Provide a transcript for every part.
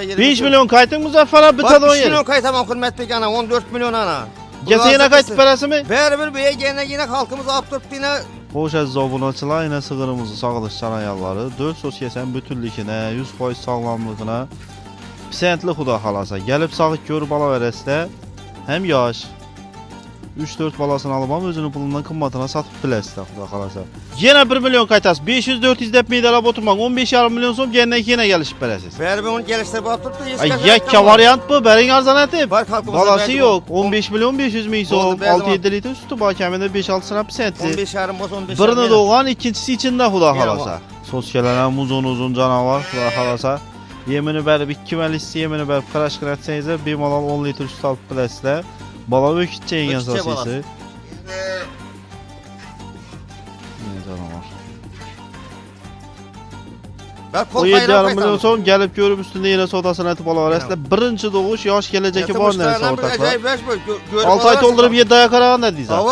yeri. 5 milyon kaytın Muzaffer abi bitadı 5 milyon kaytamam hürmet bek ana 14 milyon ana. Gelse yine kaytıp parası mı? Berber beye yine halkımız aptırıp yine. Hoş aziz obunaçılar yine sığırımızı sağlışcan ayarları 4 söz kesen bütünlükine 100% sağlamlığına pisentli xuda xalasa gelip sağık görüp ala verəsdə hem yaş 3-4 balasını alıp özünün pulundan kımmatına satıp biləsdə xuda xalasa. Yine 1 milyon kaytas 500-400 dep meydalap oturmak 15,5 milyon som yine gelişip verəsiz. Berber onu geliştirip aptırıp da Yakka varyant bu berin arzan etip. Halkımıza Balası yok 15 milyon 500 min som Oldu, verdim 6-7 litre sütü bak heminde 5-6 sına pisentli. 15 yarım boz 15 Birini doğan ikincisi içinde xuda Verəm xalasa. Sosyalenen uzun canavar xuda xalasa. Yemini bərib 2 məlisi yemini bərib qaraş qıratsayızı bir malal 10 litr süt alıp biləsilə. Bala ökütçe yen sasıysı. Ne canavar. O 7,5 milyon son gelip görüp üstünde yine sodasını etip ala verəsilə. Birinci doğuş yaş geleceği var neyse ortaklar. 6 ay doldurup 7 aya karağın ne diyeceğim?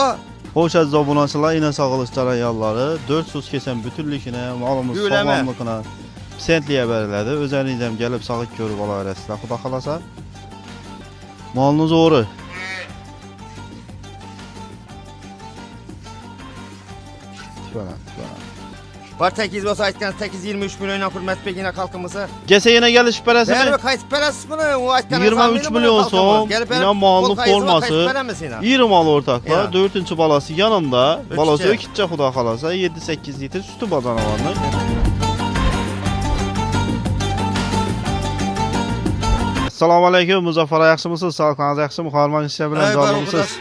Hoş aziz abunasılar yine sağlıştıran yalları 4 sus kesen bütünlükine malımız sağlamlıkına sentliyə bərilədi. Özərinizəm gəlib sağıq görüb ala verəsilə xuda xalasa. Malınız oğru. Var 8 olsa aytkan 8-23 milyon hürmet bek yine halkımıza. Gese yine geliş parası mı? Berber kayıt parası mı? 23 milyon son. Yine mallık olması. 20 mal ortaklar. 4. balası yanında. Balası ökitçe xuda xalasa 7-8 litre sütü bazanavanlı. Assalamu aleyküm Muzaffer yaxşımısınız? Sağlıqlarınız yaxşımı? Xarman işlə bilən canlımısınız?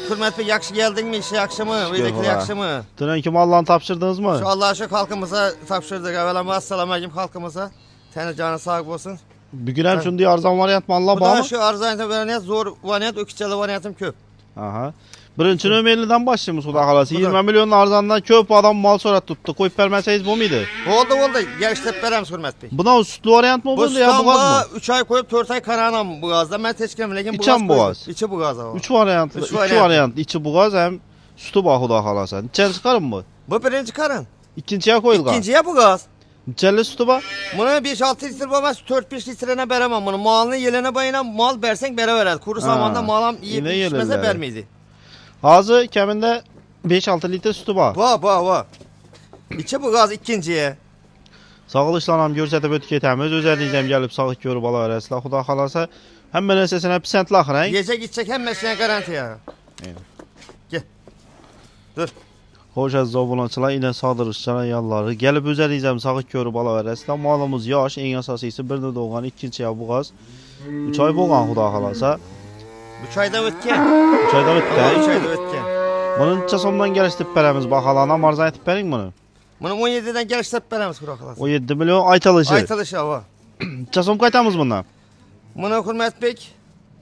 Hürmet bey yaxşı geldin mi? İşe yaxşı mı? Öydekli yaxşı mı? Dünenki mallarını tapşırdınız mı? Şu Allah'a şükür halkımıza tapşırdık. Evvelama assalamu aleyküm halkımıza. Tene canı sağ olsun. Bugün hem şimdi arzan varyant mallar Bu var da mı? şu arzan varyant zor varyant öküçeli varyantım köp. Aha. Birinci nömerliden başlayımız xuda xalası. 20 milyon arzandan köp adam mal sonra tuttu. Koyup verməsəyiz bu muydu? Oldu. Geliştirip verəm Hürmet bey. Buna sütlü varyant mı Bu oldu ya bu gaz mı? 3 ay koyup 4 ay karanam bu gazda. Ben teşkilim lekin bu İçen gaz bu gaz. İçi bu gazda var. 3 varyant. 2 varyant. İçi bu gaz hem sütü bax xuda xalasa. Neçə çıxarım mı? Bu birinci karın. İkinciyə koyulğan. İkinciye bu gaz. Neçəli sütü bax? Bunu 5-6 litre olmaz 4-5 litrene veremem bunu. Malını yelene bayına mal versen bere verer. Kuru zamanda malam iyi pişmese vermeydi. Hazır kəmində 5-6 litre sütü var. Va. İçi bu gaz ikinciye. Sağlışlanam görsətib ötü getəmiz. Özəliyəcəm gəlib sağıq görüb ala verəsilə. Xuda xalasa. Həm mənə səsinə pisentli axırən. Gecə gidecek hem mesleğe garantiya. Gel. Dur. Hoş aziz obunaçılar yine sağdırışçana yalları. Gəlib özəliyəcəm sağıq görüb ala verəsilə. Malımız yaş, en əsasısı birini doğan, ikinciyə bu qaz. 3 ay boğan xuda xalasa. 3 ayda ötken. 3 ayda ötken. 3 ayda ötken. Bunun neçə somdan gəlişdirib bərəmiz baxalana marzan etib bərin bunu? Bunu 17'den geliştirip veremiz kuru akılası. 17 milyon aytalışı. Aytalışı hava. Neçə som qaytamız bundan? Bunu Hürmet bek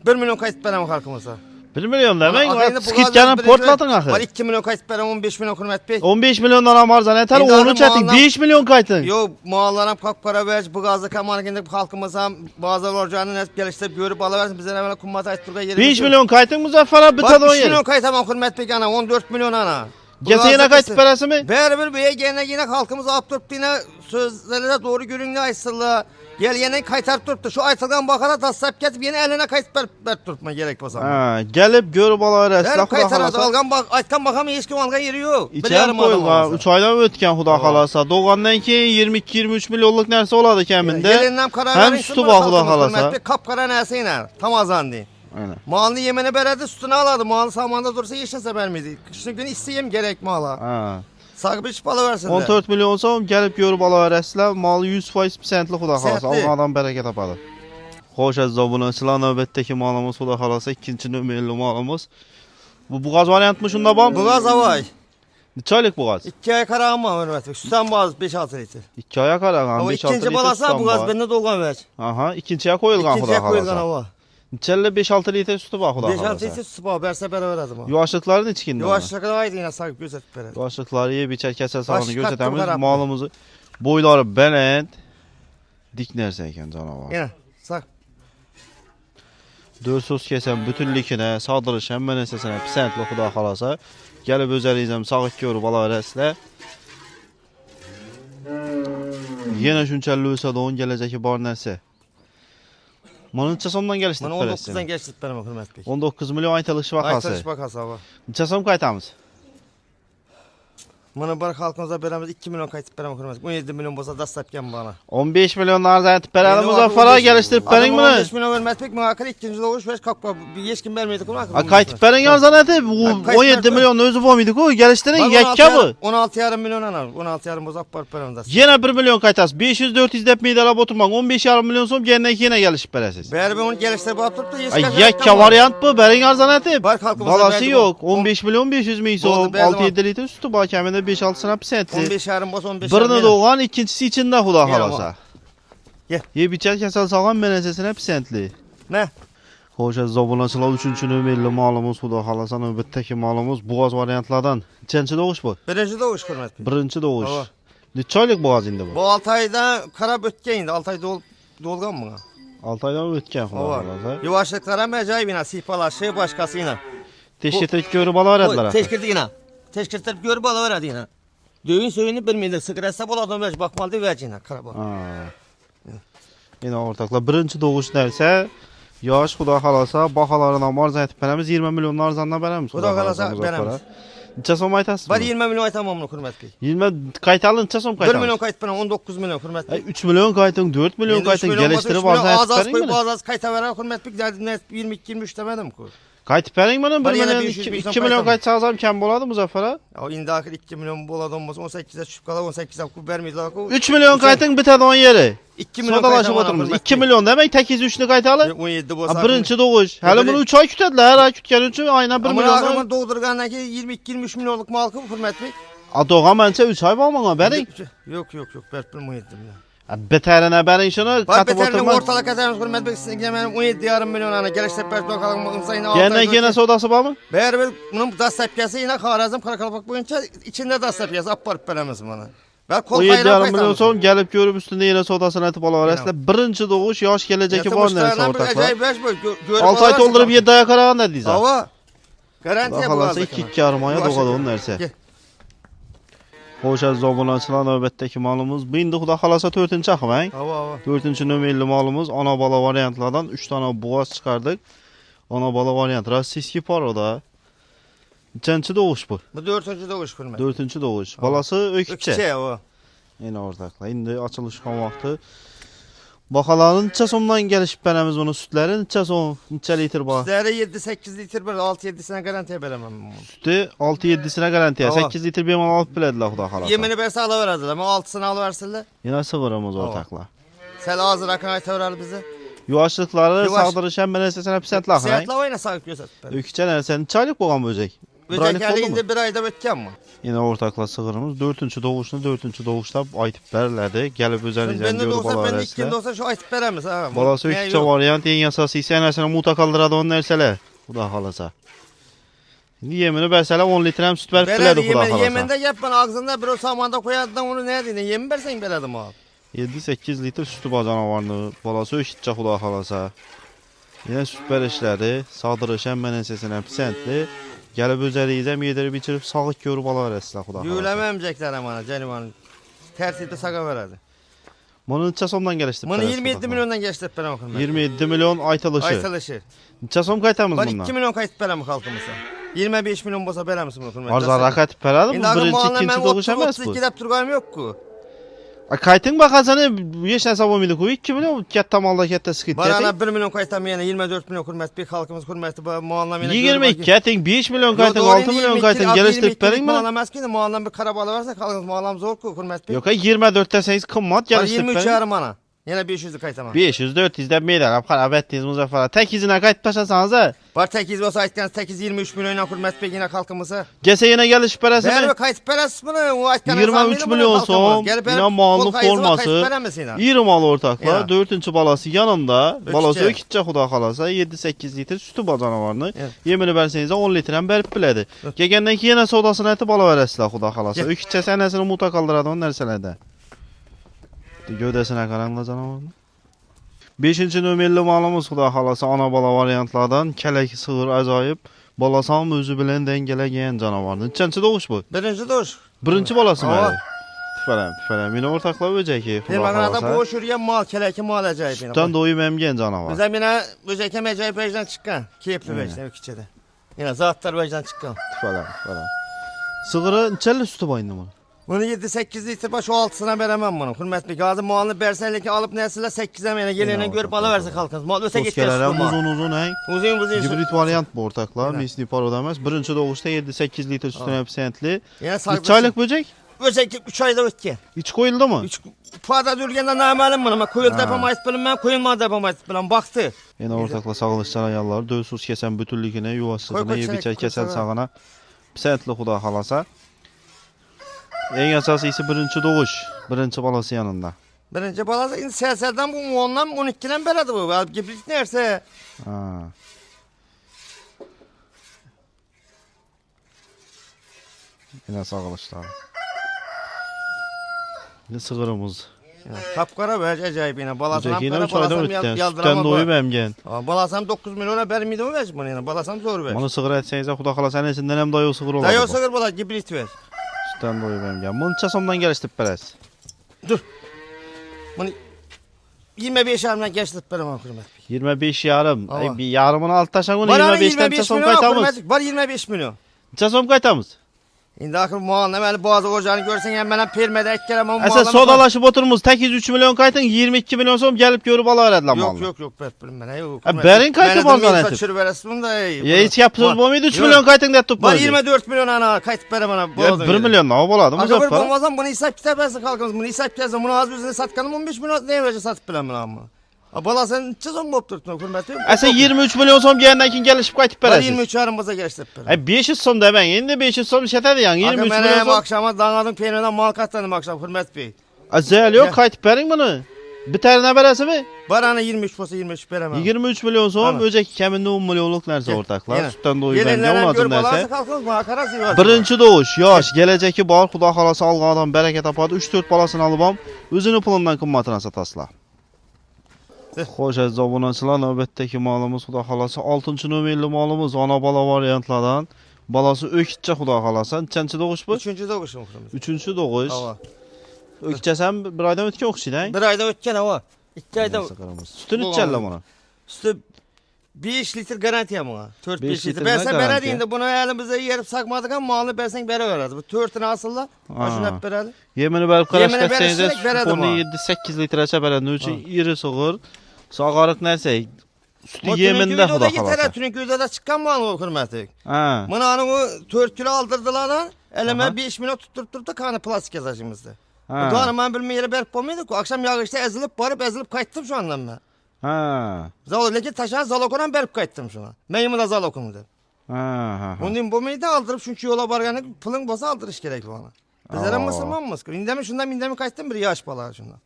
1 milyon kayıt veremiz halkımıza. 1 milyon demek skitkanın portlatın axı. Var 2 milyon kayıt verem 15 milyon Hürmet bey. 15 milyondan amarzan eter İndi onu adam çətin mağalan- 5 milyon qaytın. Yo mağalara kak para ver bu gazlı kamarında halkımıza bazı orcanı net geliştirip görüp alıversin bize evvel kummat ayıttırga yeri. 5 milyon qaytın Muzaffer abi bitadı o 3 yer. milyon kayıt ama Hürmet bey ana 14 milyon ana. Gelse yine qaytıb parası mı? Berber beye yine halkımıza aptırıp yine sözlerine doğru görünüyor aysılla. Gel yine kaytarıp duruptu. Şu aytılgan bakara tasarruf kesip yine eline kayıt verip durutma gerek o zaman. Ha, gəlib görüb ala verəsilə Verip xuda kaytarıp xalasa. algan bak aytkan bakam hiç kim algan yeri yok. İçən qoyulğan 3 aydan ötkən xuda xalasa. Doğandan keyin 22-23 milyonluq nəsə oladı kəmində. Gelindən karar Həm verin. sütü bax xuda xalasa. Kapkara nəsiyle tam azandı. Aynen. Malını yemene beredi sütünü aladı. Malı samanda dursa yeşnese vermedi. Kışın günü isteyem gerek mala. Ha. Sağ bir çıpalı versin de. 14 milyon som gəlib görüb ala verəsilə. Malı 100% pisentli xuda xalasa. Pisentli. Alğan bərəkət apadı. Xoş əziz abunəçilər, növbətdəki malımız xuda xalasa 2-ci nömrəli malımız. Bu qaz variantmı şunda bam? Bu gaz havay. Neçə aylıq bu qaz? 2 ay karağıma hürmet. Sütten bazı 5-6 litre. 2 aya qarağan, Ama 5-6 ikinci litre balasa bu sütən gaz var. bende dolgan ver. Aha, ikinciyə qoyulğan İkinciye xuda koyulgan xalasa. hava. Neçəli 5-6 litre sütü var xuda 5-6 xalasa. litre sütü bağ verse beraber adım ha. Yuvaşlıqları neçikində? Yavaşça kadar aydı yine sağ gözet beraber. Yuvaşlıqları yeyib içər kəsər sağını Baş göstərəmiz. qatdı Malımızı boyları bələnd dik nərsə ikən canavar. Yine sağ. 4 söz kəsən bütünlükünə, sağdırış həmmə nəsəsinə pisentli xuda xalasa. Gəlib özəliyəcəm sağıq görüb ala verəsilə. Yenə şünçəlli ölsə də onun gələcəki bar nəsə. Bunu neçə somdan gəlişdirib Bunu verəsiz? 19'dan geçtik benim hürmet bey. 19 milyon aytılışı vakası. Aytılış bakası hava. Neçə som qaytamız? Bunu bir halkımıza beremiz 2 milyon kayıtıp berem hürmet. 17 milyon bolsa dastlapken bana. 15 milyonlar aytıb verəlim Muzaffara gəlişdirib verin bunu. 15 milyon hürmet bey bana akıl ikinci doğuş ve kalkma. Bir hiç kim vermeydi bunu akıl. Qaytıb verin yazan etib 17 milyon özü bomuydu ko gəlişdirin yekka bu. 16,5 milyon anar. 16,5 bozak var berem das. Yine 1 milyon qaytas 500-400 dep meydalab oturmaq 15,5 milyon som yenə gəlişib verəsiz. Beri ben onu geliştirip atıp da Yekka variant bu verin yazan etib. Var halkımıza Balası yok 15 milyon 500 min som 6-7 litr sütü bak həmində 5-6 sına pisentli. 15 yarım boz 15 Birini doğan ikincisi içində xuda Gel xalasa. Gel. Yebiçər kəsəl sağan mənəsəsinə pisentli. Ne? Xoşa zabunçılar 3-cü nömrəli malımız xuda xalasa növbətdəki malımız boğaz variantlardan. Neçənci doğuş bu? Birinci doğuş hürmet bey. Birinci doğuş. Hava. Neçə aylıq boğaz indi bu? Bu 6 ayda karab ötken indi. 6 ay dolgan mı? 6 aydan ötkən xuda Hava. xalasa. Yuvaşlıklara məcayib yine sihpalaşı başkası yine. Teşkirik görüb ala verədilər. Teşkirdi yine. Teşkirtler görüp alıverdi yine. Düğün suyunu bilmeydi. Sıkırasa buladım veç bakmalı veç yine karaba. Yine ortakla birinci doğuş dərsə yaş xuda xalasa baxalarına marz etib verəmiz 20 milyonlar zanla verəmiz. Xuda xalasa verəmiz. Neçə som aytasınız? Var 20 milyon aytamam bunu hürmet bey. 20 qaytalın neçə som 1 qaytalın? milyon kayıt bana 19 milyon hürmet bey. 3 milyon qaytın 4 milyon qaytın gəlişdirib az azayıb koyup verin. az kayıta veren hürmet bey. 22-23 demedim ki. Qaytıb verin mənə 1 Var, yana milyon 500 milyon 2 milyon qaytam. qayt sağsam kəm boladı Muzaffara? Ya indi ahir 2 milyon boladı olmasa 18'e düşüp kala 18'e kup vermeydiler. 3 milyon qaytın bitədi onun yeri. 2 milyon Sodalaşıb oturmuş. 2 milyon demək 8-3'lü qaytalı. 17 Ha, bolsa. birinci doğuş. Hələ bunu 3 ay kütədilər. Hər ay kütkən üçün ayına 1 Ama milyon. ağırman doğdurgandan ki 22-23 milyonluk mal kıl hürmet bey. A doğan məncə 3 ay balmana bərin. Yok Berpil 17 milyon. Betərinə bərin şunu Var qatıb beterinin oturmaz. ortalık ederimiz hürmet bey sizin hemen 17 yarım milyon ana gelişte Berpil kalın sayına 6 Yenə sodası balmı? Beyler bunun das sapyası yine Xarazm Karakalpak boyunca içinde das sapyası aparıp veremiz bana. Ben kol 17 kayran yarım milyon son gəlib görüb üstündə yenə sodasını atıb ala verəslə. Birinci doğuş yaş gələcəki var nəsə ortaqlar. Acayip beş boy. 6 ay doldurub 7 aya qarağın nə deyəcək? Hava. Garantiye bu Xalasa 2 yarım aya doğadı onun nərsə. Xoş əziz abunəçilər, növbətdəki malımız bu indi xuda xalasa 4-cü axı mən. Hava. 4-cü nömrəli malımız ana bala variantlardan 3 dənə boğaz çıxardıq. Ana bala variant rossiyski paroda. Neçənci doğuş bu? Bu 4-cü doğuş hürmet. 4-cü doğuş. Balası öküzcə. Ökçe o. Yenə ortaqla. İndi açılış vaxtı. Baxaların neçə somdan gəlişib bənəmiz onun sütləri neçə som, neçə litr var? Sizlere 7-8 litre böyle 6-7'sine garantiye veremem. Sütü 6-7-sinə garantiya, Hava. 8 litr bir mal alıb bilədilər xuda xalasa. Yemini verse alıverdiler ama 6'sını alıversinler. Yenə sığırımız Hava. ortaqla. Sen ağzı rakın ayta verer bize. Yuvaşlıqları Yuvaş. sağdırışən mənə səsənə pisətlə axı. Seyahatla oyna sağlık göster. Ökücə nəsən çaylık boğan böcək. Böcek yani indi bir ayda ötken mi? Yenə ortaqla sığırımız 4-cü doğuşunu 4-cü doğuşda aytıb bərlədi. Gəlib özərizən Ben de görüb olsa ben de alarəslə. ikinde olsa şu aytıp veremiz ha. Balası ökücə variant en yasası isə nəsənə muta qaldıradı onun nərsələ. Xuda xalasa. İndi yemini bəsələ 10 litrəm süt bərib bilədi xuda xalasa. Yeminde yap ben ağzında bir o samanda koyardan onu ne dedin? Yemin versen beledim abi. 7-8 litr sütü bacanavarını, balası ökücə xuda xalasa. Yenə süt bərişləri, sağdırışən mənə səsinə pisəntli. Gəlib özəliyizəm yedirib içirib sağıq görüb ala verəsilə xuda xalasa. Yüğülememeyecekler ama canivanı. Tertipte sağa veredi. Bunu neçə somdan gəlişdirib? Bunu 27 milyondan geçtirip ben okudum. 27 milyon aytılışı. Aytılışı. Neçə som qaytamız Var bundan? 2 milyon kayıt verem halkımıza. 25 milyon bolsa veremiz bunu. Arza rakat peradı bu birinci ikinci doğuş emas bu. 32 dep turgayım yok ku. Kaytın baxasanı heç nəsə olmaydı ku 2 milyon katta malda katta sıkıntı. Bana 1 milyon kayıtam yani 24 milyon hürmet bir halkımız hürmeti bu muallam yine. 20 katin 5 milyon kaytın 6 milyon kaytın gəlişdirib verin mi? Muallam eski de muallam bir karabalı varsa halkımız muallam zor ku hürmet bir. Yok 24 deseniz kımmat gəlişdirib 23 verin. yarım ana. Yine 500'lü kayıtamam. 500 400 də meydər xarab etdiniz Muzaffara. Tək izine kayıt başasanız ha. Var 8 olsa aytkan 8-23 milyon hürmet bir yine halkımıza. Gese yine gəlişib verəsən. Ver kayıt parası bunu o aytkan 23 milyon son yine mallı forması 20 mal ortakla 4-cü balası yanında balası ökücə xuda xalasa 7-8 litr sütü bacanavarını yemini verseniz 10 litrən bərib bilədi. Gəgəndən ki yenə sodasını ətib ala verəsilə xuda xalasa. Ökücə sənəsini muta qaldıradı onun nərsələdə. Gövdəsinə qaranla canavarını. 5-ci nömrəli malımız xuda xalasa ana bala variantlardan kələk sığır acayip balasam özü bilən dəngələ gəyən canavarını. Neçənci doğuş bu? Birinci doğuş. Birinci balası mı? Tüfələm. Yine ortakla böceki. Firmaqada boş yürüyen mal, keleki mal acayip. Sütdən doyum əmgən canavar. Bizden yine böceki acayip vecden çıkan. Keyifli vecden öküçede. Yine zatlar vecden çıkan. Tüfələm. Sığırı neçəli sütü bayındı bunu? Bunu 7-8 litre baş o 6'sına veremem bunu. Hürmetli gazi mualını bersenleki alıp nesile 8'e mene gelene görüp alıverse kalkınız. Mal öse gitmez. Uzun heng. Uzun. Hibrit variant bu ortaklar. Misli paro demez. Birinci doğuşta 7-8 litre sütüne pisentli. Yine 3 aylık böcek? Böcek 3 ayda ötken. İç koyuldu mu? 3 fada dürgende namelim bunu. Koyuldu yapamayız bilin ben koyulmadı yapamayız bilin. Baktı. Yine ortakla sağılışcan ayarlar. Dövsüz kesen bütünlükine, yuvasızlığına, yebiçer kesen sağına. Pisentli xuda halasa. En esası ise birinci doğuş. Birinci balası yanında. Birinci balası indi siyasətdən bu 10'dan 12'den beridir bu. Gibrik nerse. Yine sağılışlar. Yine sığırımız. Kapkara böyle acayip yine. Balasam yine 3 ayda ötken. Sütten doyup əmgən. Balasam 9 milyona vermiydi mi veç bunu yine. Balasam zor ver. Onu sığır etsenize xuda xala sen esinden hem dayı sığır olar. Dayı sığır bala gibrit ver. Sütten doyup əmgən. Bunu çasomdan geliştirip beres. Dur. Bunu 25 yarımdan geçtirip verem hürmet. 25 yarım. Bir yarımını alt taşan onu 25'ten çasom kaytamız. Var 25 milyon. Çasom kaytamız. İndi axır muğanla məli boğazı ocağını görsən ya mənə permədə ekkeləm o muğanla. Sen sodalaşıp oturmuz 8-3 milyon kaytın 22 milyon son gelip görüp alıveredi lan malını. Yok bilmem mənə yok. Berin kaytı barzan etip. Çür verəsin da. Ya hiç yapsız bu muydu 3 milyon kaytın da tutmadı. Var 24 milyon ana kaytıp verəm ana. Ya 1 milyon ne boladı mı zafara? Axır olmazam bunu hesap kitap etsin halkımız bunu hesap kitap bunu az özünü satkanım 15 milyon ne verəcək satıp biləm amma. Bala sen neçə son bob durtun hürmətim? Sen 23 milyon son gelinden kin gelişip kaytıp verəsin. 23 yarımıza geçtirip verəm. 500 son da ben indi 500 son şetədi yani 23 milyon son. Akşama danladım peynirden mal katlandım akşam hürmet bey. Zeyl yok kaytıp verin bunu. Bir tane verəsi mi? Barana 23 olsa 23 veremem. 23 milyon son öcek keminde 10 milyonluk nerse ortaklar. Sütten doyup ben olmadım nerse. Birinci doğuş yaş geleceği bar xuda xalası alğı adam bereket apadı 3-4 balasını alıbam. Özünü pulundan kımmatına satasla. Xoş əziz abunəçilər, növbətdəki malımız xuda xalası 6-cı nömrəli malımız ana bala variantlardan. Balası ökütçə xuda xalası. Neçənci doğuş bu? 3-cü doğuşum. 3-cü doğuş. Ökütçəsən bir aydan ötkən oxşidən? Bir aydan ötkən hava. 2 aydan. Sütü neçəllə bunu? Sütü 5 litr garantiyam ona. 4-5 litr. Ben sen bere deyinde bunu elimizde yerip sakmadık ama malını bersen bere veradi. Bu 4'ünü asılla. Aşın hep bereli. Yemini berip qaraş qətsəyinizə onu 7-8 litrəçə berəndə üçün iri sığır. Sağarıq nərsə sütü yemində xuda xalası. Tünün gözədə çıxan malı o hürmətik. Bunu o 4 kilo aldırdılar da elime 5 milyon tutturdu kanı plastik yazışımızdı. Bu doğru ben bilmə yeri berip olmaydı ki. Akşam yağışta ezilip kayıttım şu andan ben. Lekin taşan zalokonan berip kayıttım şuna. Meyimi de zalokumdu. Bunun bu meyde aldırıp çünkü yola barganı pılın bosa aldırış gerek bana. Bizlere mısırman mıskır. İndemi şundan indemi kayıttım bir yaş bala şundan.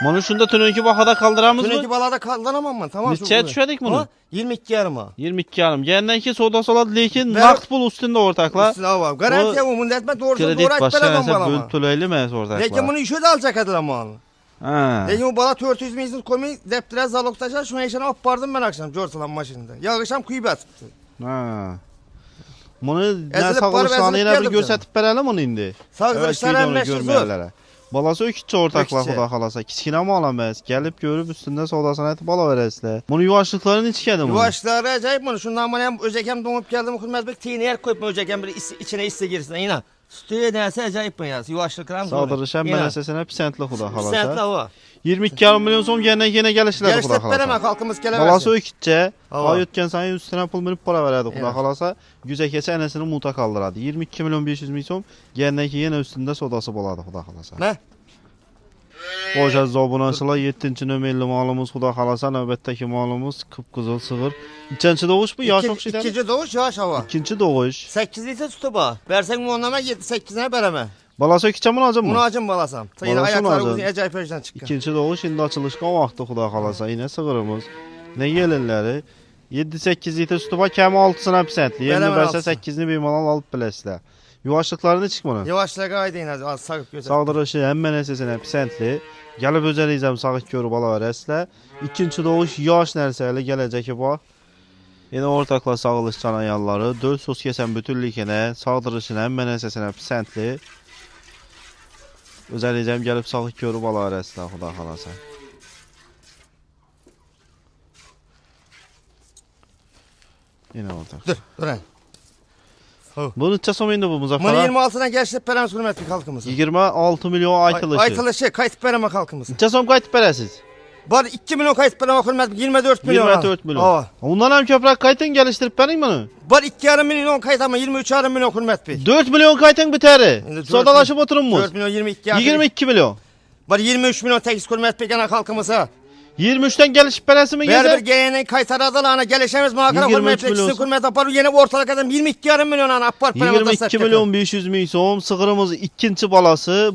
Bunu şunda tününki bakada kaldıramız mı? Tününki balada kaldıramam ben tamam. Neçəyə düşədik bunu? 22 yarıma. 22 yarım. Gəndən ki soda solat lekin naqd pul üstündə ortaklar. Üstündə var. Garantiya bu mündətmə doğrusu doğru etmərəm balama. Kredit töləyli məhz ortaklar. Lekin bunu işə də alacaq edilə malı. Lekin bu bala 400 milyon koymayı deptire zaloktaşa şuna işini apardım ben akşam Jorsalan maşininde. Yağışam kuyup atıptı. Bunu nə sağlışlarını yenə bir göstərib verəlim onu indi. Sağlışlar əmləşir zor. Balası ökütçə ortaklar xuda xalasa. Kiçkinə mi alaməz? Gəlib görüb üstündə sodasını etib alıverəsilər. Bunu yuvaşlıqları neçikədir bunu? Yuvaşlıqları acayip bunu. Şundan bana hem özəkəm doğup geldim. Hürmət bir teyini yer koyup özəkəm bir içine isse girsin. Yine. Sütüye nəsə acayip bunu yazı. Yuvaşlıqlar Sağdırışən mənəsəsinə pisentli xuda xalasa. Pisentli o. 22 milyon som yenə gəlişlər xuda xalasa. Gəlişlər xalqımız gələ versin. Balası ökütçə. Ay ötkən sayın üstünə pul minib para verədi xuda xalasa. Güzəkəsi ənəsini muta qaldıradı. 22 milyon 500 min som yenə üstündə sodası boladı xuda xalasa. Nə? Xoş əziz abunəçilər 7-ci nömrəli malımız xuda xalasa növbətdəki malımız qıpqızıl sığır. Neçənci doğuş bu? Yaş oxşidən? 2-ci doğuş yaş hava. 2-ci doğuş. 8 litr sütü ba. Versən mi onlama 7-8-nə bərəmə. Balası ökütçə bunu acım mı? Bunu acım balasam. Yine ayakları uzun acayip özdən çıxır. 2-ci doğuş indi açılışqa vaxtı xuda xalasa. Yine sığırımız. Nə yelinləri? 7-8 litr sütü ba kəmi 6-sına pisentli. Yeni bərsə 8-ni bir malal alıb biləsilər. Yuvaşlıqlarını çıx bunu. Yuvaşlığa qaydı yine az sağıb gözəl. Sağdırışı həmmən əsəsinə pisentli. Gəlib özəliyizəm sağıq görüb ala verəsilər. 2-ci doğuş yaş nərsəli gələcək bax. Yine ortakla sağılışcan ayarları 4 sos kesən bütünlükənə sağdırışına həmmən əsəsinə pisentli. Özellikle gelip sağlık görüp alar əslə, xuda xalasa. Yine ortak. Dur. Bu neçə som indi bu Muzaffar? Bunu 26'dan geçip verəmiz hürmetli halkımıza. 26 milyon aytılışı. Aytılışı kayıt verəmə halkımıza. Neçə som qayıt verəsiz? Var 2 milyon kayıt verəmə hürmetli 24 milyon. 24 milyon. Ondan hem köprək kayıtın geliştirip verin bunu. Var 2,5 milyon kayıt ama 23,5 milyon hürmetli. 4 milyon kayıtın biteri. Sodalaşıp oturunmuz. 4 milyon 22. 22 milyon. Var 23 milyon tekiz hürmetli gene halkımıza. 23'ten gelişip verəsi mi gezer? gezer? Bir geleneği kayıt aradılarına gelişemiz muhakkara 23 hürmetli milyon. ikisi hürmetli aparı yeni ortalık adam 22,5 milyon ana apar. 22 milyon 500 min som. Sığırımız ikinci balası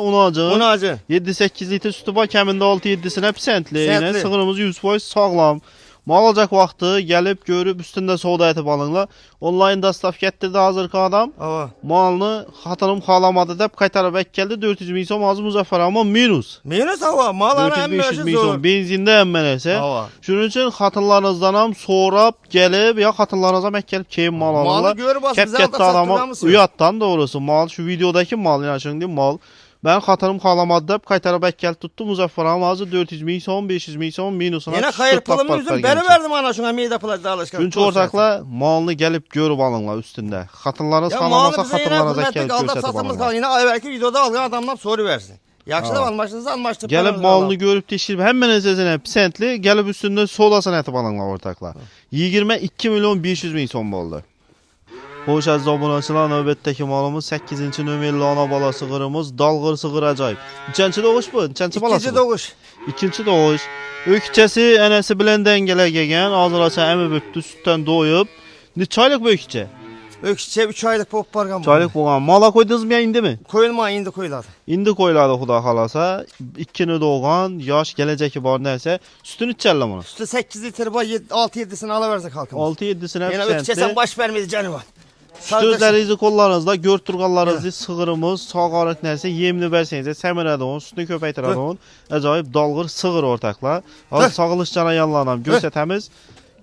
unacı. 7-8 litre sütü var. Kəmində 6-7'sine pisentli. Yine sığırımız 100% sağlam. Mal alacak vaxtı gelip görüp üstünde soğuda eti balınla. Online dastaf getirdi hazır adam. Malını xatırım xalamadı deyip qaytarıb ek geldi. 400 min som azı Muzaffar ama minus. Minus hava. Malları 400-500 min som. Benzinde emmənəsə. Şunun için xatırlarınızdan sorab gelip ya xatırlarınızdan ek gelip keyin mal alırlar. Malı görüp asımıza Kep adama uyattan doğrusu mal. Şu videodaki mal yani şimdi mal. Ben xatırım xalamadı deyip qaytarıb ek geldi tuttu. Muzaffar ama azı 400 min som, 500 min som minusuna. Yine hayır pılımın yüzüm beri verdim ana şuna meyde pılacı alışkan. Çünkü ortakla malını gelip görüp alınlar üstünde. Xatırlarınız xalamasa xatırlarınıza gelip gösterip alınlar. Yine belki videoda algan adamdan soru versin. Yaxşı da almışsınız almıştır. Gelip malını görüp teşhirip hemen ezesine pisentli gelip üstünde solasını etip alınlar ortakla. 22 milyon 500 min som oldu. Hoş aziz abunəçilər, növbətdəki malımız 8-ci nömrəli ana bala sığırımız dalğır sığır acayip. Neçənci doğuş bu? Neçənci balası? İkinci doğuş. İkinci doğuş. Ökçəsi ənəsi bilən dəngələ gələn, azıraça əmi büktü, sütdən doyub. Neçə aylıq bu ökçə? Ökçə 3 aylık pop barqam. 3 aylıq boğan. Mala koydunuz mu ya indi mi? Koyulma, indi koyuladı. İndi koyuladı xuda xalasa. 2-ni doğan, yaş gələcəki var nəsə. Sütünü içərlə bunu. Sütü 8 litre var, 6-7'sini alıversek halkımız. 6-7'sine yine ökçəsən baş vermedi canı var. Sütözlərinizi kollarınızda, görtürqallarınızı, sığırımız, sağ qarıq nəsə, yemini versənizə, səmirədə on, sütünü köpəkdirədə on. Əcayib dalğır sığır ortakla. Az sağılış cana yanlanam, göstətəmiz.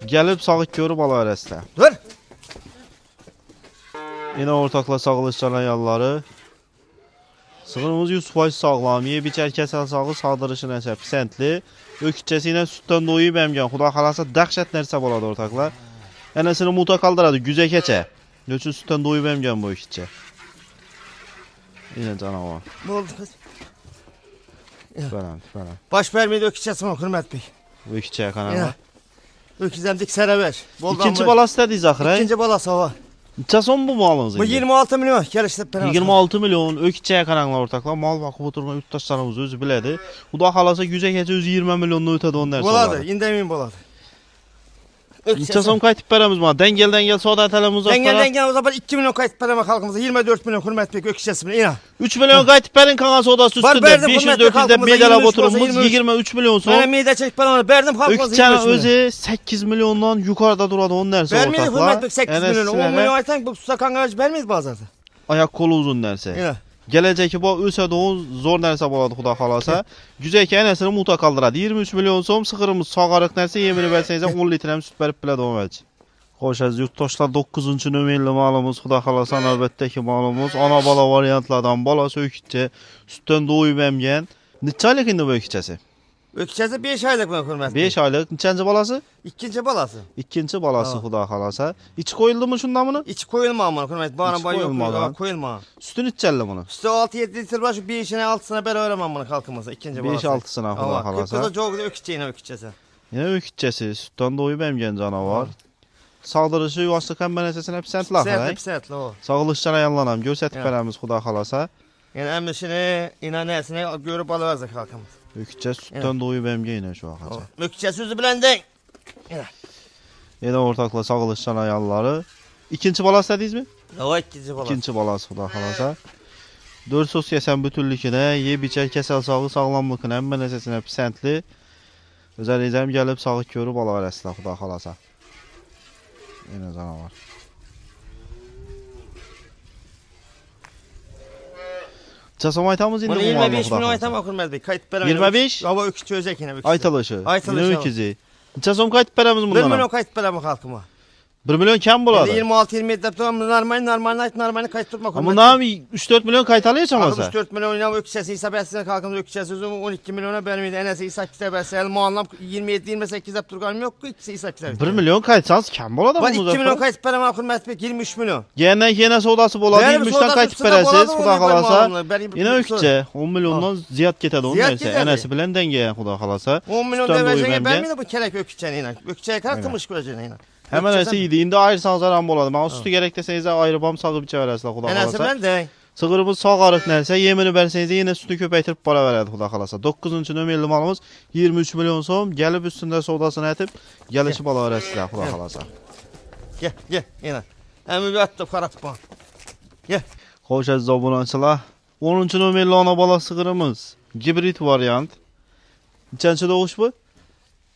Gəlib sağıq görüb ala ərəsdə. Dur. Yine ortakla sağılış cana yanları. Sığırımız 100% sağlam, yebi çərkəsəl sağı, sağdırışı nəsə, pisentli. Ökçəsi ilə sütdən doyub əmgən, xuda xalasa dəxşət nərsə boladı ortakla. Ənəsini muta qaldıradı, güzə keçə. Nöçün sütdən doyub əmgən bu ökçə. Yine canavar. Ne oldu kız? Falan. Baş vermedi ökçəsi var, Hürmet Bey. Bu ökçəyə qanavar. Ökçəmdik sərəvər. İkinci balası dediyiz axıra. İkinci balası var. Neçə son bu malınız? Bu 26 milyon gəlişdirib ben. 26 milyon ökçəyə qanaqlar ortaklar. Mal baxıb oturma yurttaşlarımız özü bilədi. Bu da xalasa güzə keçə özü 20 milyonlu ötədi onun nərsə. Boladı, indi əmin boladı. Neçə son qayıtıb verəmiz bana? Dəngəl soda tələmiz var. Dəngəl o zaman 2 milyon qayıtıb verəmək xalqımıza. 24 milyon Hürmet Bey ökçəsi bilə. İna. 3 milyon qayıtıb verin kana sodası üstündə. 500-400'də meydəlab oturmuş. 23 milyon son. Mənə meydə çəkib ben onu verdim xalqımıza. Ökçənin özü 8 milyondan yukarıda duradı onun nərsə ortaklar. Vermedi Hürmet Bey 8 milyon. 10 milyon aytan bu susakan qaracı vermedi bazarda. Ayak kolu uzun nərsə. İna. Gələcək ki, bu ösə doğun zor nərsə boladı xuda xalasa. Güzək ki, ənəsini muta qaldıradı. 23 milyon som sıxırımız sağarıq nərsə yemini versənizə 10 litrəm süt verib bilədi o vəcə. Xoş əziz yurttaşlar 9-cu nömrəli malımız xuda xalasa növbətdəki malımız. Ana bala variantlardan balası ökçə, sütdən doyub əmgən. Neçə aylıq indi bu ökçəsi? Ökçəsi 5 aylıq mı Hürmet Bey? 5 aylıq. Neçənci balası? İkinci balası. İkinci balası xuda xalasa. İç koyuldu mu şundan bunu? İç koyulma ama Hürmet. Bana bay yok koyulma. Sütünü içərlə bunu? Sütü 6-7 litre var şu 5'ine 6'sına beraber amam bunu xalqımıza ikinci balası. 5-6'sına xuda xalasa. Kıpkıda çok da ökçəsi. Yine ökçəsi, sütdən doyub əmgən canavar. Sağdırışı yuvaşlıq həm mənəsəsinə pisentli axıray. Pisentli o. Sağılışlara yanlanam, görsətib verəmiz xuda xalasa. Yəni əmrişini, inanəsini görüb alıverzək xalqımız. Ökçə sütdən doyub əmgən yine şu axaca. Ökçəsi üzü biləndin. Yine ortakla sağılışlara yanları. İkinci balası dediniz mi? O ikinci balası. İkinci balası xuda xalasa. 4 sos yesen bütünlükünə, yeb içər kəsəl sağı sağlamlıqına, həm mənəsəsinə pisentli. Özəliyəcəm gəlib sağıq görüb alıver əslə xuda xalasa. Yine canavar. Çasam aytamız indi bu malına. 25 milyon aytam var Hürmet Bey. Kayıt verəmək. 25? Hava ökçə özək yine. Aytalışı. Aytalışı. Yine öküzü. Çasam kayıt verəmiz bundan. 1 milyon kayıt verəmək xalqıma. 1 milyon kam boladı. 26-27 dep turam normal kayıt tutmak. Ama nam 3-4 milyon kayıt alıyacağım 3-4 milyon oynam ökçesi hesap etsene kalkın ökçesi 12 milyona benim idi. Enesi hesap kitap etse muallam 27-28 dep turganım yok ki ikisi hesap kitap. 1 milyon kayıtsanız kam boladı bu. 2 milyon kayıt berem hürmet bek 23 milyon. Yine sodası boladı 23'ten kayıt beresiz Xuda kalasa. Yine ökçe 10 milyondan ziyad ketedi onun neyse. Enesi bilen dengeye Xuda kalasa. 10 milyon devrecene ben mi de bu kerek ökçene inan. Ökçeye kartmış göreceğine inan. Hemen esi idi. İndi ayırsanız aram boladı. Ben sütü gerek deseniz ayırıbam sağıp içeveresizler Xuda kalasa. Enesi ben de. Sığırımız sağ arıq nərsə, yemini bərsənizə yenə sütünü köpəkdirib para verədi Xuda xalasa. 9-cu nömrəli malımız 23 milyon so'm. Gəlib üstündə sodasını ətib, gəlişi bala verəsizlər Xuda xalasa. Gel, yenə. Həmi bir atdı xarabban. Gel. Xoş əziz abunəçilər. 10-cu nömrəli ana bala sığırımız. Gibrit variant. Neçənci doğuş bu?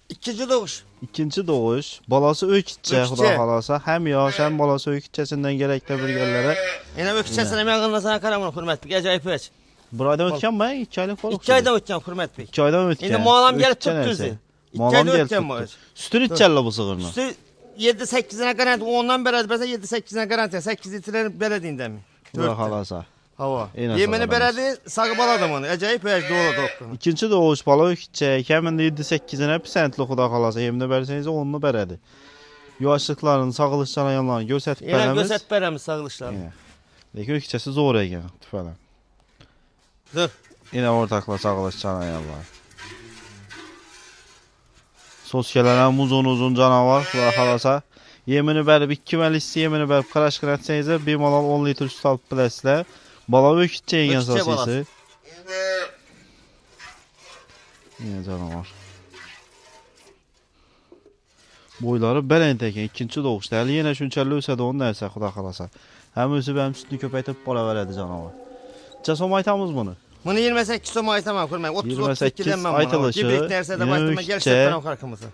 İkinci doğuş. İkinci doğuş. Balası ökçə Xuda xalasa. Həm yaş, həm balası ökçəsindən gərəkdə bir gəllərə. Yine ökçəsindən mən qılmasına qaramın hürmet bek. Acayip heç. Bir aydan ötkən mi? 2 aylık var. 2 aydan ötkən hürmet bek. 2 aydan ötkən. İndi muallam gəlib tutdu. 2 aydan ötkən bu. Sütün içələ bu sığırını. Sütü 7-8'ine garanti. Ondan beri bəsə 7-8'ine garanti. 8 litrənin belediyindən mi? Xuda xalasa. Hava. Yemini beledi sağ baladım onu. Acayip heç doğru dokqunu. İkinci doğuş bala ökçə. Həmin 7-8'ine pisentli Xuda xalasa. Yemini bərsənizə onunu bərədi. Yaşlıqların, sağılış canayanlarını göstərib bərəmiz. Yenə göstərib bərəmiz sağılışlarını. Deyək ökçəsi zor egan tüfələn. Dur. Yine ortakla sağılış canayanlar. Sosyalenen uzun canavar Xuda xalasa. Yemini bərib 2 məlisi yemini bərib qaraşqın etsənizə bir malal 10 litr süt alıb biləsilə. Bala ökçə egan sasisi. Yine canavar. Boyları bələn təkən ikinci doğuşda. Həli yenə şünçərli ösədə onun nərsə Xuda xalasa. Həm özü bənim sütünü köpəytib para verədi canavar. Casom aytamız bunu. Bunu 28 som aytamam kurmayın. 30-32'den ben bunu. Aytılışı. Gibrik derse de başıma gelirse benim halkımıza.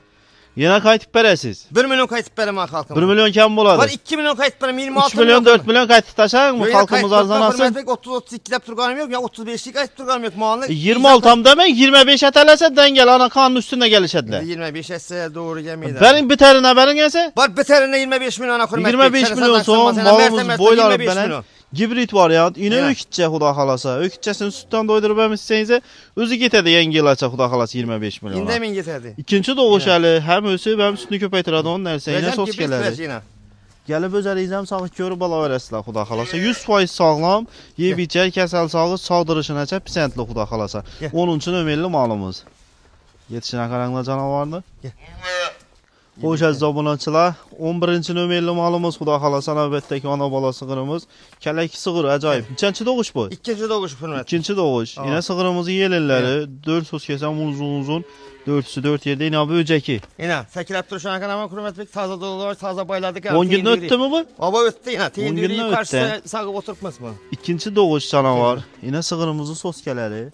Yine kayıt berəsiz. 1 milyon kayıt benim halkımıza. 1 milyon kam boladı? Var 2 milyon kayıt benim 26 3 milyon 4 milyon kayıt taşar mı? Halkımız arzanasın. 30-32 dep turganım yok ya 35'lik kayıt turganım yok. Muanlı 26 tam demek 25 etələsə dengel ana kanun üstünde gelişediler. 25 etse doğru gelmeydi. Benim biterin haberin gelse? Var biterine 25 milyon ana kurmayın. 25 milyon son malımız boyları belen. Gibrit var ya. Yine ökçə Xuda xalasa. Ökçəsini sütdən doydurub əmizsənizə özü getədi yenge ilaça Xuda xalası 25 milyon. İndə min getədi. İkinci doğuş əli həm özü həm sütünü köpəytirədi onun nərsə. Yine sos gələrdi. Gəlib öz əlizəm sağlıq görüb bala verəsilər Xuda xalasa. 100% sağlam, yeyib içər, kəsəl sağlıq, sağdırışına çə pisentli Xuda xalasa. 10-cu nömrəli malımız. Yetişinə qaranqla canavarını. Xoş əziz abunəçilər, 11-ci nömrəli malımız Xuda xalasa növbətdəki ana bala sığırımız. Kələk sığır, acayip. Neçənci doğuş bu? İkinci doğuş hürmet. İkinci doğuş. Yine sığırımızın yelilləri 4 sos kəsən uzun, 4'sü 4 yerdə yine böcəki. Yine səkirəb duruşana kanama hürmet bek taze dolular, taze bayladık. 10 gün öttü mü bu? Baba öttü yine. Tindiriyi karşısına sağıb oturtmaz mı? İkinci doğuş canavar. Yine sığırımızın sos kələri.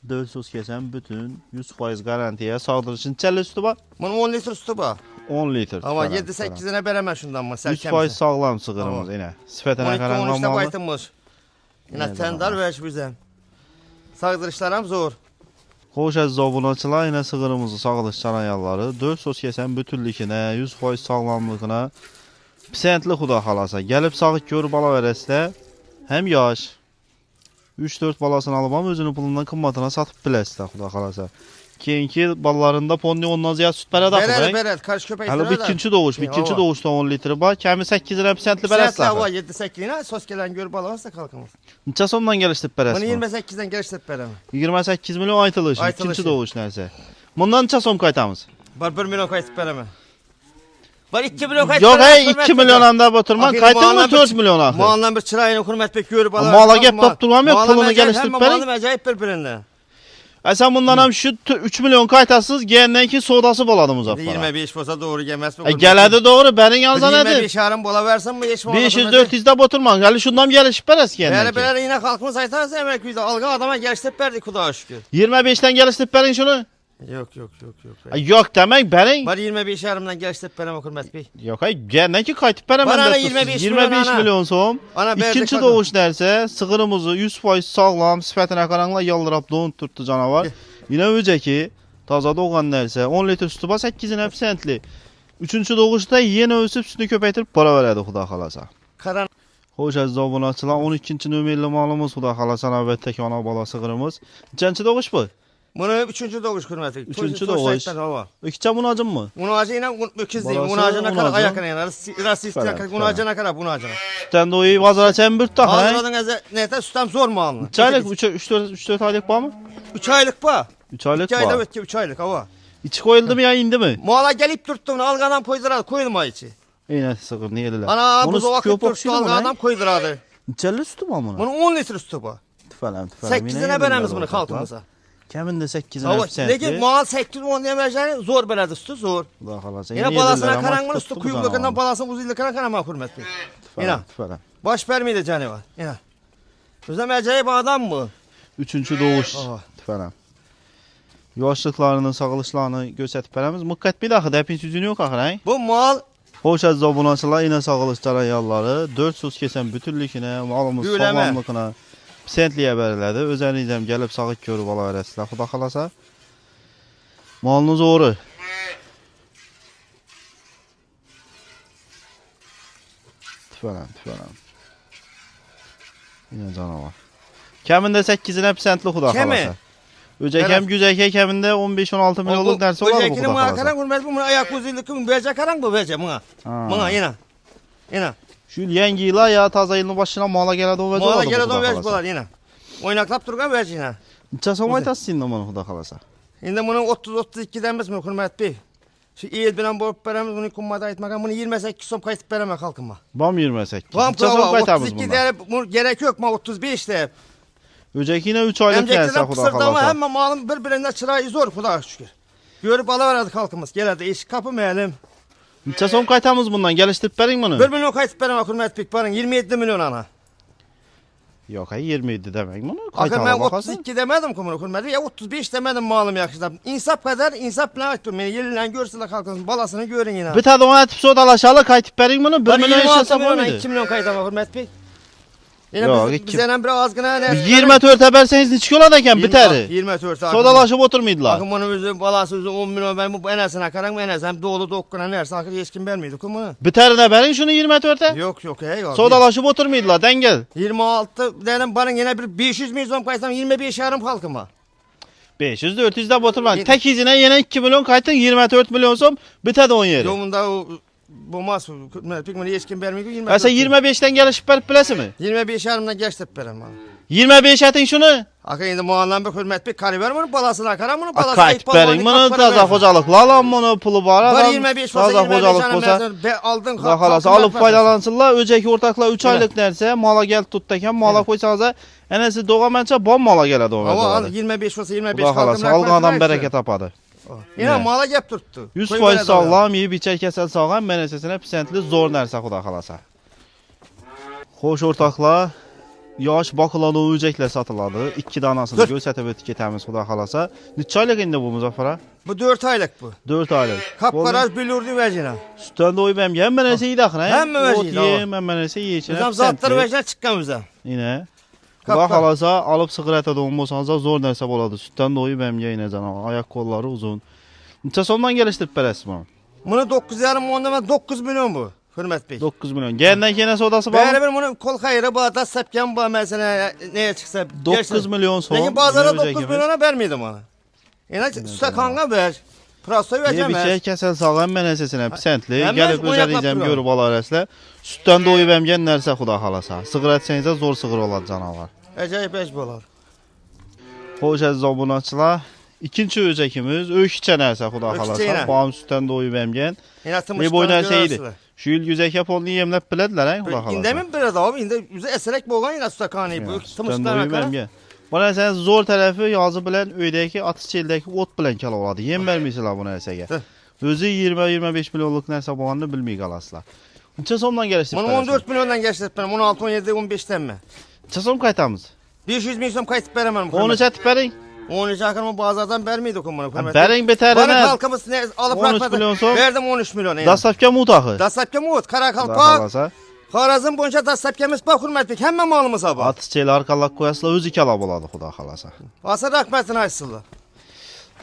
4 sos kəsən bütün 100% garantiyə sağdırışın çəlli sütü var. Bunun 10 litr sütü var. 10 litr. Ama 7-8'ine veremez şundan mı? 100% sağlam sığırımız yine. Sifətənə qaranqlan 12-13'te baytınmış. Yine tendar veş bizden. Sağdırışlarım zor. Xoş əziz abunəçilər, yine sığırımızı sağlış canayalları 4 sos kəsən bütünlükünə, 100% sağlamlığına pisentli Xuda xalasa. Gəlib sağıq görüb bala verəsilə həm yaş 3-4 balasını alıbam özünün pulundan qımmatına satıb biləsilər Xuda xalasa. Keyinki ballarında ponni ondan ziyad süt bərəd axır. Bərəd, karşı köpək istəyir. Hələ ikinci doğuş, ikinci doğuşda 10 litri var. Kəmi 8-lə pisentli bərəd axır. 7-8-lə sos gələn gör balamazsa qalqımız. Neçə somdan gəlişdirib bərəd? Bunu 28-dən gəlişdirib bərəd. 28 milyon aytılış, ikinci doğuş nərsə. Bundan neçə som qaytamız? Var 1 milyon qaytıb bərəd. Var 2 milyon qaytıb. Yox, 2 milyondan da oturman. Qaytın mı 4 milyon axı? Maldan bir çırayını hürmet bek görüb balamaz. Mala gəp top durmam yox, pulunu gəlişdirib bərəd. Malım acayip bir-birindən. Sen bundan hem şu 3 milyon kaytasız gelen ki sodası boladı Muzaffara. 25 olsa doğru gelmez mi? Geledi doğru, benim yanıza nedir? 25 yarım bola versen mi? 500-400'de boturman, gel şundan gelişip beres gelen ki. Böyle yine kalkımız aytarsa emek yüzde algı adama geliştirip verdik Kudağa şükür. 25'ten geliştirip verin şunu. Yok. Yok demek benim. Var 25 yarımdan geliştirip verem Hürmet Bey. Yok hayır, gelen ki kaytıp verem. Var 25 milyon soğum. İkinci doğuş derse sığırımızı 100% sağlam, sifətine karanla yaldırıp don tuttu canavar. Yine önceki taza doğan derse 10 litre sütü var 8'in hep sentli. 3-cü doğuşda yeni ösüb sütünü köpəytirib para verədi Xuda xalasa. Karan. Xoş əziz abunəçilər, 12-ci nömrəli malımız Xuda xalasa növbətdəki ana balası qırımız. Neçənci doğuş bu? Bunu 3-cü doğuş hörmətli. 3-cü doğuş. İkicə munacın mı? Munacı ilə öküzdeyim. Munacına kadar ayakına yani. Rasistiyakı munacına kadar munacına. Sütdən doyub bazara çəmbürt tax. Bazaradan nətə sütəm zor malını. 3 aylıq, 3-4 aylıq var mı? 3 aylık bu. 3 aylıq 2 ayda var. ötki 3 aylık hava. İçi koyuldu mu ya indi mi? Mala gelip durttum algadan koyduradı koyulma içi. Eynə sıqır, niyə elələr? Ana bu vakit durttu algadan koyduradı. Neçəli sütü var bunun? Bunun 10 litre sütü bu. Tüfələm. 8'ine veremiz bunu halkımıza. Kəmində 8'ine psentli. Lekin mal 8-10 demeyeceğini zor beledi sütü zor. Allah xalasa. Yine balasına karanmın üstü kuyumlukundan balasının uzunluğuna karanma hürmetli. Yine. Baş vermeydi canı var. Yine. Özlem acayip adam mı? 3-cü doğuş. Tüfələm. Yaşlıqlarının, sağılışlarını göstərib verəmiz. Müqqət bir axı, dəpin süzünü yox axı, hə? Bu mal Xoş əziz abunəçilər, yine sağılışlara yalları 4 sus keçən bütünlükünə, malımız sağlamlığına psentliyə bərilədi. Özənizəm gəlib sağıq görüb ala verəsilər. Xuda xalasa. Malınız oğru. Tüfələm. Yine canavar. Kəmində 8'ine psentli Xuda xalasa. Öcəkəm, güzəkə kəmində 15-16 milyonluq dərsi olar mı Xuda xalasa? Öcəkini buna karan hürmet bu, buna ayak uzunluğunu verəcək karan bu verəcək buna. Buna yine. Yine. Şu yengi ila ya taza yılın başına mala gələdə o verəcək olar mı Mala gələdə o verəcək olar yine. Oynaklap durgan verəcək yine. Neçə som aytasın indi bunu Xuda xalasa? İndi bunun 30-32'den biz mi hürmet bey? Şu il bilen borp veremiz bunu kummada aytmagan bunu 28 som kayıtıp veremez halkıma. Bam 28. Bam Neçə som qaytamız 32 bundan? de gerek yok mu 35 de. Öcək yine 3 aylıq gəlsə Xuda xalasa. Hem malın birbirine çırayı zor Xuda şükür. Görüp alıverdik halkımız. Geledi iş kapı melim. Neçə som qaytamız bundan? Gəlişdirib verin bunu. 1 milyon kayıtıp veremez hürmet bey. Barın 27 milyon ana. Yok hay 27 demek bunu. Akır ben 32 demedim kumunu hürmet bey. Ya 35 demedim malım yakışıda. İnsaf kadar insaf plan ettim. Yani yerinden görsünler halkımızın balasını görün yine. Bir tane ona etip sodalaşalı qaytıp verin bunu. 1 milyon işlesem o muydu? 2 milyon kayıtıp hürmet bey. Yine Yok, biz bir azgına ne? 24 verseniz neçə yoladakən bitəri? 24 Sodalaşıb oturmaydılar. Bakın bunun özü balası özü 10 milyon ben bu enesine karan enes hem dolu dokuna neresi akır hiç kim vermiydi kumu. Bitərinə verin şunu 24'e. Yok yok. Sodalaşıb oturmaydılar dengel. 26 dedim bana yine bir 500 milyon kaysam 25 yarım halkıma. 500 400 də oturmayın. Tek izine yine 2 milyon kaytın 24 milyon som bitədi 10 yeri. Yolunda o bulmaz. Pek bana hiç kim vermiyor. Asa 25'ten gəlişib verib biləsi mi? 25 yarımdan geçtip verem bana. 25 etin şunu. Akı indi muallan bir hürmet bir kariber bunu balasına karan bunu balasına kayıt verin bunu taza hocalıkla alan bunu pulu var adam. Var 25 olsa 25 yarım aldın. Xalasa alıp faydalansınlar. Öcəki ortakla 3 aylıq dərsə mala gəl tutdakən mala qoysanıza enəsi doğa məncə bom mala gələ doğa. Ama 25 olsa 25 xalasa alğadan bərəkət tapadı. Yine mala gəp tuttu. 100% sağlam, yeyib içək kəsəl sağlam, mənəsəsinə pisentli zor nərsə Xuda xalasa. Xoş ortaqlar, yaş bakılan o öcəklə satıladı. 2 danasını göstərib etiketəmiz Xuda xalasa. Neçə aylıq indi bu Muzaffara? Bu 4 aylık bu. 4 aylıq. Kapkaraj bilurdu vəcina. Sütdən doyub hem mənəsə iyi daxın, hə? Hem vəcina. Hem mənəsə iyi içinə. Bizim zatları vəcina çıxqan bizə. Yine. Xuda xalasa alıb sığırətə doğulmasanıza zor nərsə boladı. Sütdən doyub hem yine canavar. Ayak kolları uzun. Neçə sondan gəlişdirib bərəsim o? Bunu 9 yarım ondan 9 milyon bu. Hürmet bey. 9 milyon. Gəndən yenə sodası var mı? Beraber bunu kol xayrı bağda sepken bağ mesela neye çıksa. 9 milyon son. Lakin bazara 9 milyona vermiydim ona. Yine stakanına ver. Prasoy vereceğim. Bir şey kəsən sağlam mənəsəsinə pisentli. Gəlib özəliyəcəm görüb alarəslə. Sütdən doyub hem gen nərsə Xuda xalasa. Sığır etsənizə zor sığır olar canavar. Əcəyib əcb olar. Xoş əziz abunəçilər. İkinci öcəkimiz öyküçə nərsə Xuda xalasa. Bağım sütdən doyub hem gen. Ne boy nərsəydi. Şu il güzəkə polunu yemləb bilədilər, hə Xuda xalasa. İndə min bilad abi, ində üzə əsərək bolğan yine stakanı bu. Tımışdan bana sən zor tərəfi yazı bilən öydəki atı çeldəki ot bilən kəl oladı. Yem vermisilər bu nərsəyə. Özü 20-25 milyonluq nərsə bolğanını bilməyi qalasılar. Neçə somdan gəlişdir? Bunu 14 milyondan gəlişdir benim. 16, 17, 15'ten mi? Neçə som qaytamız? 500 milyon kayıt veremem. Onu çətib bərin. Onu çakırma bazardan vermiydi kumunu. Bərin betərinə. Bana halkımız ne alıp 13 milyon son. Verdim 13 milyon. Daslavka mutağı. Daslavka mut. Karakalpak. Xarazm boyunca daslavkamiz bax hürmetlik. Həmmə malımız var. Atı çeyli arqalaq qoyasılar özü kəlab oladı Xuda xalasa. Asa rəhmətini açsınlar.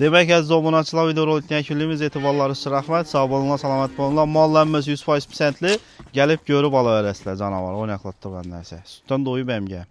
Demek aziz obunachilar videorolikni yakunlaymiz. E'tiborlaringiz uchun rahmat. Sog' bo'linglar, salomat bo'linglar. Mollarimiz 100% pisandli. Gelip görüp olaverasizlar canavar. O'ynaqlab turgan narsa. Sutdan doyib emga.